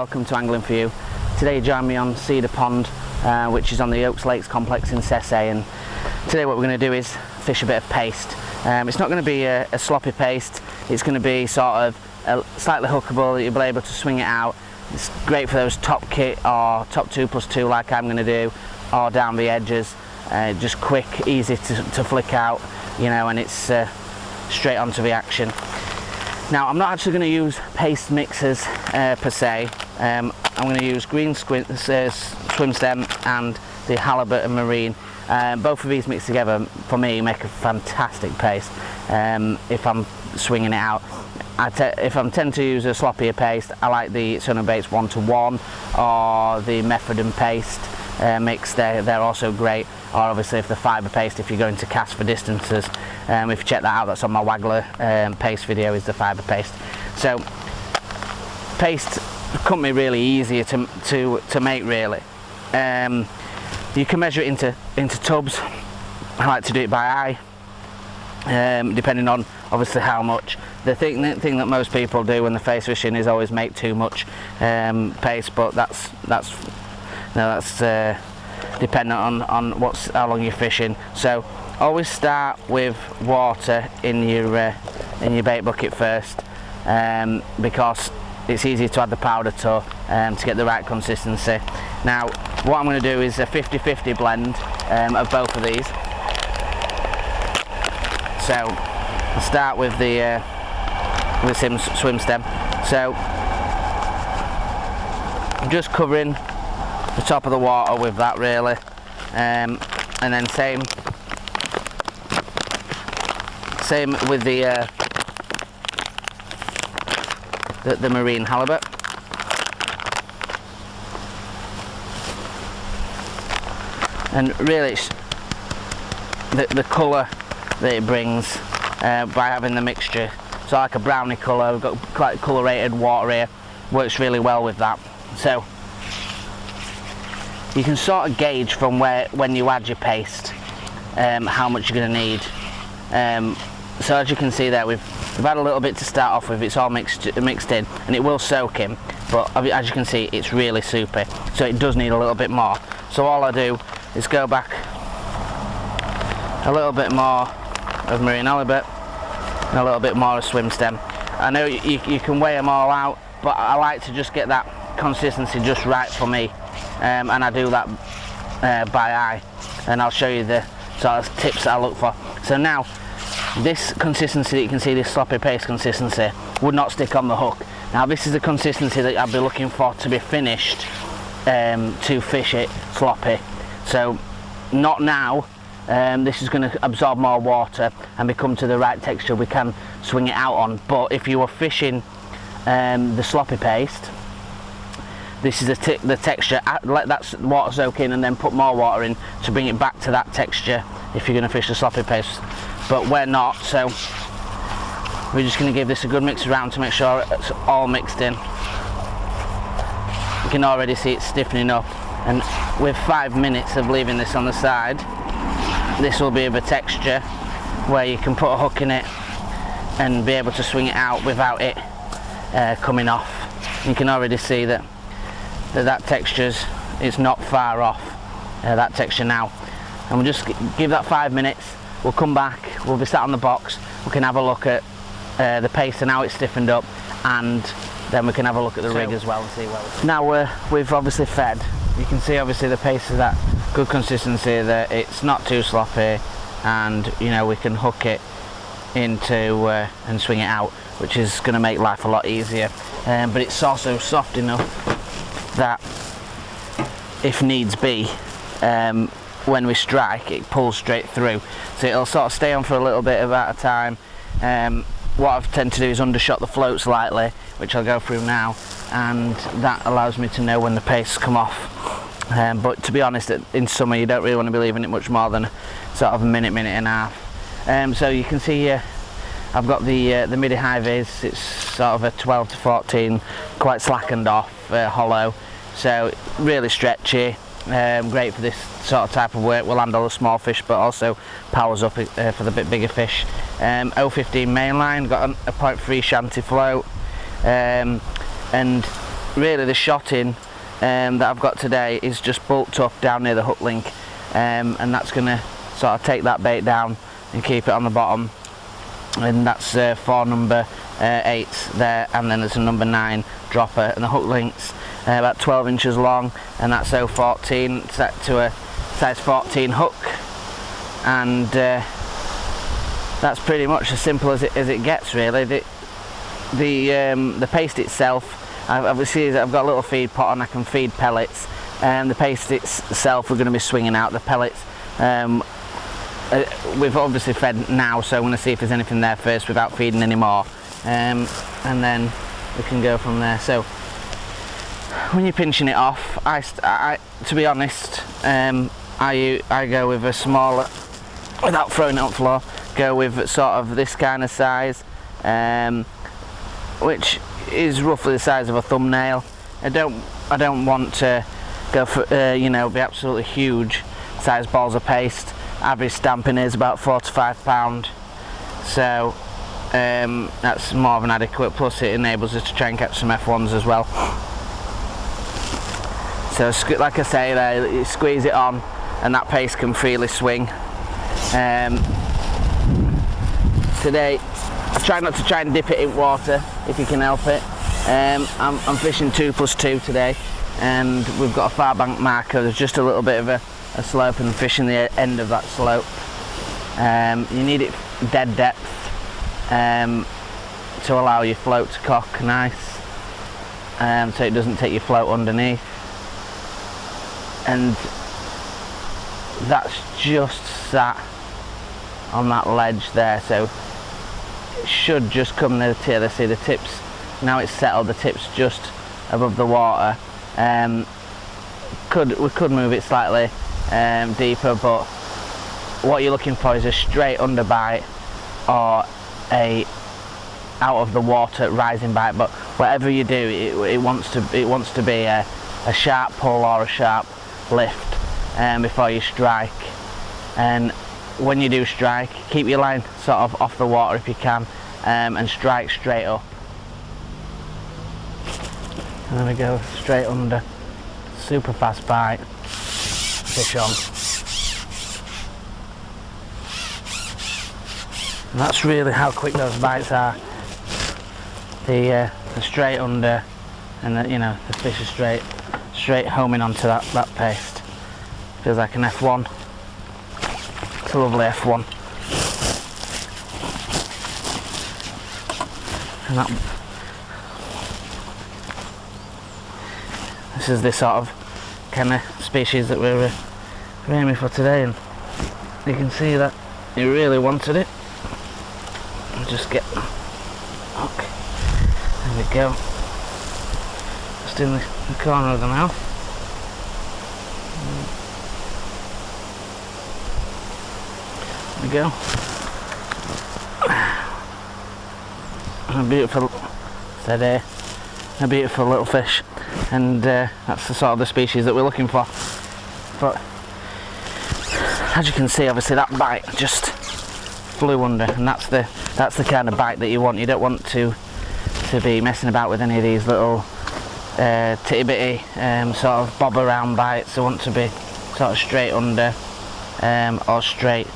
welcome to Angling For You. Today you join me on Cedar Pond, which is on the Oaks Lakes complex in Sessay, and today what we're going to do is fish a bit of paste. It's not going to be a sloppy paste, it's going to be sort of slightly hookable, that you'll be able to swing it out. It's great for those top kit or top 2+2 like I'm going to do, or down the edges. Just quick, easy to flick out, you know, and it's straight onto the action. Now I'm not actually going to use paste mixers per se. I'm going to use green swim stem and the halibut and marine. Both of these mixed together for me make a fantastic paste if I'm swinging it out. If I'm tend to use a sloppier paste, I like the Son & Baits 1-to-1 or the Method and paste mix. They're also great. Or obviously if the fibre paste, if you're going to cast for distances, if you check that out, that's on my Waggler paste video, is the fibre paste. So paste couldn't be really easier to make really. You can measure it into tubs. I like to do it by eye, depending on obviously how much. The thing that most people do when they're face fishing is always make too much paste, but that's dependent on how long you're fishing. So always start with water in your bait bucket first, because it's easy to add the powder to get the right consistency. Now what I'm going to do is a 50-50 blend of both of these. So I'll start with the swim stem. So I'm just covering the top of the water with that really, and then same with the marine halibut. And really it's the colour that it brings by having the mixture. So like a brownie colour, we've got quite colorated water here, works really well with that. So you can sort of gauge from when you add your paste how much you're going to need. So as you can see there, we've had a little bit to start off with. It's all mixed in, and it will soak in, but as you can see it's really soupy, so it does need a little bit more. So all I do is go back a little bit more of marine halibut and a little bit more of swim stem. I know you can weigh them all out, but I like to just get that consistency just right for me, and I do that by eye, and I'll show you the sort of tips that I look for. So now this consistency that you can see, this sloppy paste consistency, would not stick on the hook. Now this is the consistency that I'd be looking for to be finished to fish it sloppy. So not now. This is going to absorb more water and become to the right texture we can swing it out on. But if you were fishing the sloppy paste, this is the texture. Let that water soak in and then put more water in to bring it back to that texture if you're going to fish the sloppy paste. But we're not, so we're just going to give this a good mix around to make sure it's all mixed in. You can already see it's stiffening up, and with 5 minutes of leaving this on the side, this will be of a texture where you can put a hook in it and be able to swing it out without it coming off. You can already see that texture's it's not far off that texture now. And we'll just give that 5 minutes. We'll come back, we'll be sat on the box, we can have a look at the paste and how it's stiffened up, and then we can have a look at the rig as well and see where it's. Now we've obviously fed. You can see obviously the paste is that good consistency, that it's not too sloppy, and you know we can hook it into and swing it out, which is going to make life a lot easier. But it's also soft enough that if needs be, when we strike it pulls straight through, so it'll sort of stay on for a little bit at a time. What I tend to do is undershot the float slightly, which I'll go through now, and that allows me to know when the paste's come off. But to be honest, in summer you don't really want to be leaving it much more than sort of a minute and a half. So you can see here I've got the midi high vis. It's sort of a 12 to 14, quite slackened off, hollow, so really stretchy. Great for this sort of type of work. Will handle the small fish, but also powers up for the bit bigger fish. 015 mainline, got a 0.3 shanty float, and really the shotting that I've got today is just bulked up down near the hook link, and that's going to sort of take that bait down and keep it on the bottom. And that's for number 8 there, and then there's a number 9 dropper, and the hook link's about 12 inches long, and that's 014 set to a size 14 hook, and that's pretty much as simple as it gets, really. The paste itself, obviously I've got a little feed pot and I can feed pellets, and the paste itself we're going to be swinging out. The pellets we've obviously fed now, so I'm going to see if there's anything there first without feeding any more, and then we can go from there. So when you're pinching it off, I to be honest, I go with a smaller, without throwing it on the floor, go with sort of this kind of size, which is roughly the size of a thumbnail. I don't want to go for you know, be absolutely huge size balls of paste. Average stamping is about 4 to 5 pound, so that's more than adequate, plus it enables us to try and catch some F1's as well. So like I say there, you squeeze it on and that paste can freely swing. Today I try not to try and dip it in water if you can help it. I'm fishing 2+2 today, and we've got a far bank marker. There's just a little bit of a slope, and fishing the end of that slope. You need it dead depth to allow your float to cock nice, so it doesn't take your float underneath. And that's just sat on that ledge there, so it should just come near the tail. See the tips, now it's settled, the tips just above the water. We could move it slightly deeper, but what you're looking for is a straight underbite or a out of the water rising bite. But whatever you do, it wants to be a sharp pull or a sharp lift before you strike. And when you do strike, keep your line sort of off the water if you can, and strike straight up. And there we go, straight under. Super fast bite. Fish on. And that's really how quick those bites are. The straight under, and you know, the fish is straight homing onto that paste. Feels like an F1. It's a lovely F1. And this is the sort of kind of species that we're aiming for today, and you can see that he really wanted it. I'll just get hook. There we go. Just in the corner of the mouth. There we go. A beautiful, steady, a beautiful little fish, and that's the sort of the species that we're looking for. But as you can see, obviously that bite just flew under, and that's the kind of bite that you want. You don't want to be messing about with any of these little titty bitty sort of bob around bites. They want to be sort of straight under, or straight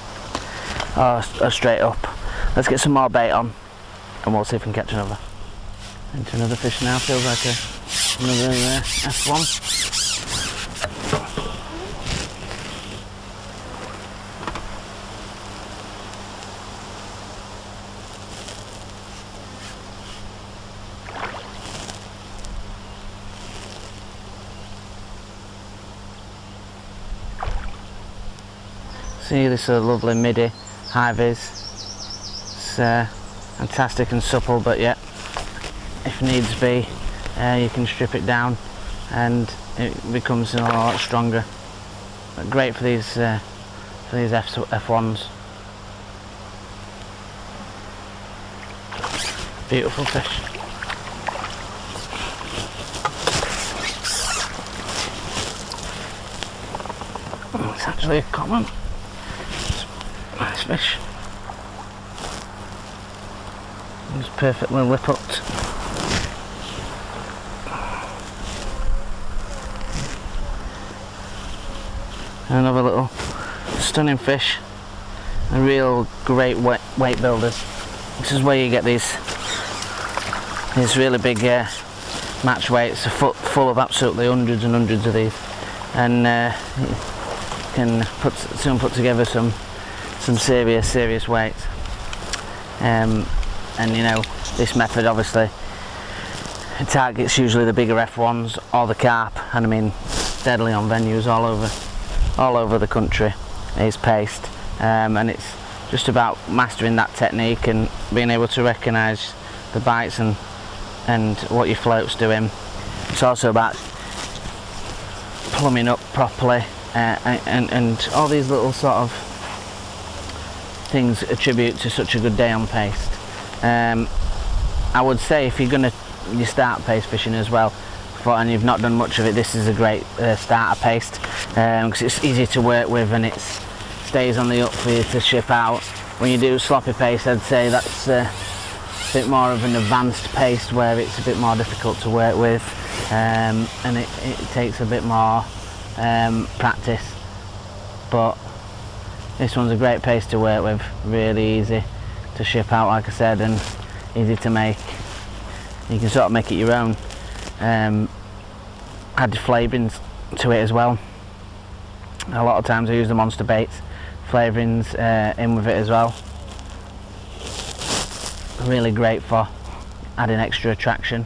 up. Let's get some more bait on, and we'll see if we can catch another. Into another fish now. Feels like another F1. See, this is a lovely midi high vis. It's fantastic and supple, but yet, if needs be, you can strip it down and it becomes a lot stronger. But great for these F1's. Beautiful fish. Oh, it's actually a common. Nice fish. It's perfectly lip hooked. And another little stunning fish. A real great weight builders. This is where you get these really big match weights, a foot full of absolutely hundreds and hundreds of these, and you can soon put together some serious weights. And you know, this method obviously targets usually the bigger F1's or the carp, and I mean deadly on venues all over the country is paced, and it's just about mastering that technique and being able to recognise the bites and what your float's doing. It's also about plumbing up properly, and all these little sort of things attribute to such a good day on paste. I would say if you start paste fishing as well, and you've not done much of it, this is a great starter paste, because it's easy to work with and it stays on the up for you to ship out. When you do sloppy paste, I'd say that's a bit more of an advanced paste where it's a bit more difficult to work with, and it takes a bit more practice. But this one's a great paste to work with, really easy to ship out, like I said, and easy to make. You can sort of make it your own. Add flavourings to it as well. A lot of times I use the monster baits flavourings in with it as well. Really great for adding extra attraction.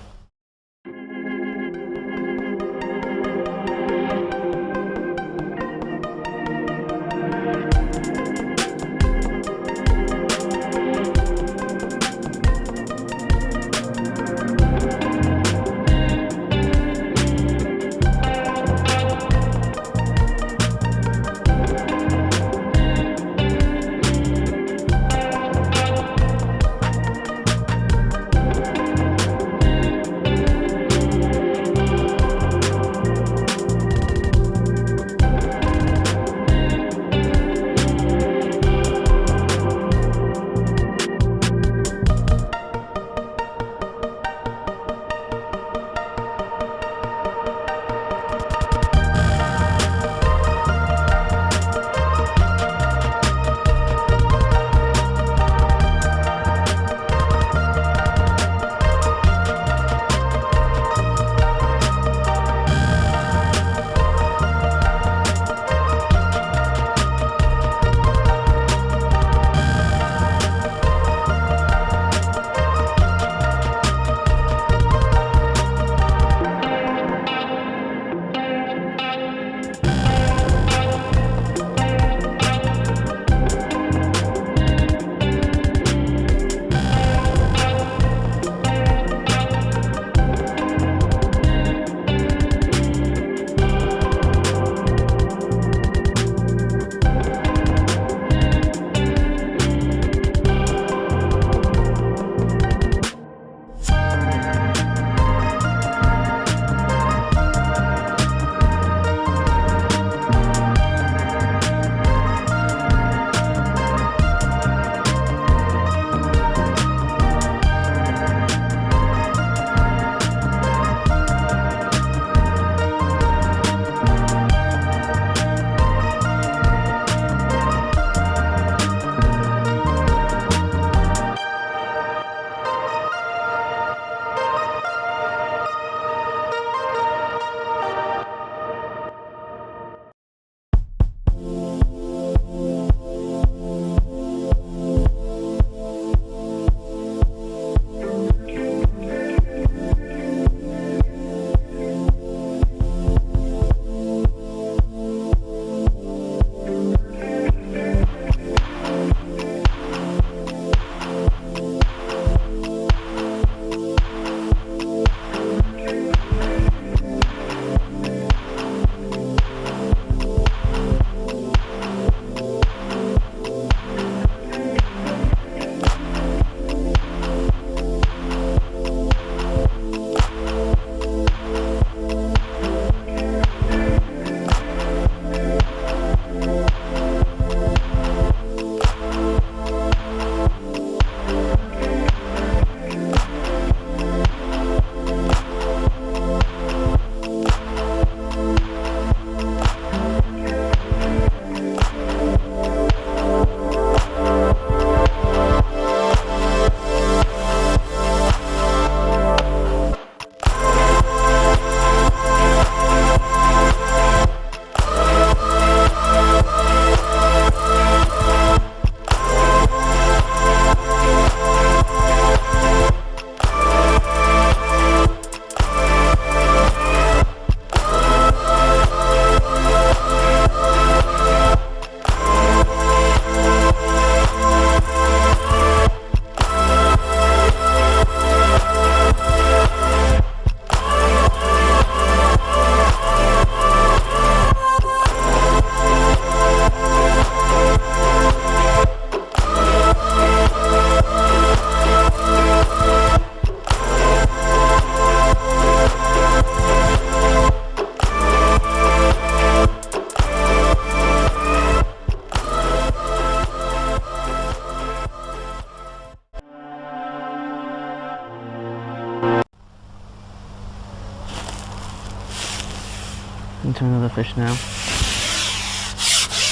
into another fish now.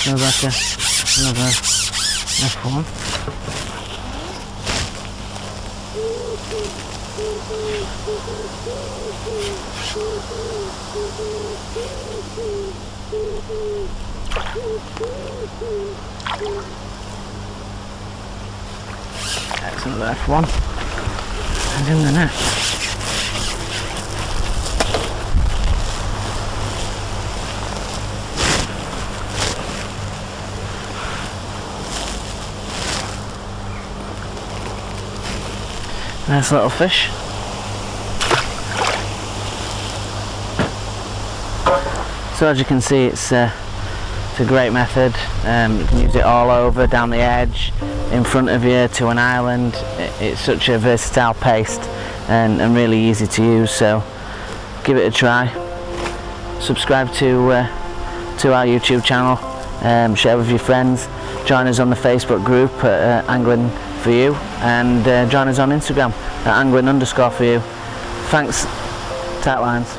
Goes like another F1. That's another F1. And in the net. Nice little fish. So as you can see, it's a great method. You can use it all over, down the edge, in front of you, to an island. It's such a versatile paste and really easy to use, so give it a try. Subscribe to our YouTube channel, share with your friends, join us on the Facebook group at Angling For You, and join us on Instagram at angling_for you. Thanks, tight lines.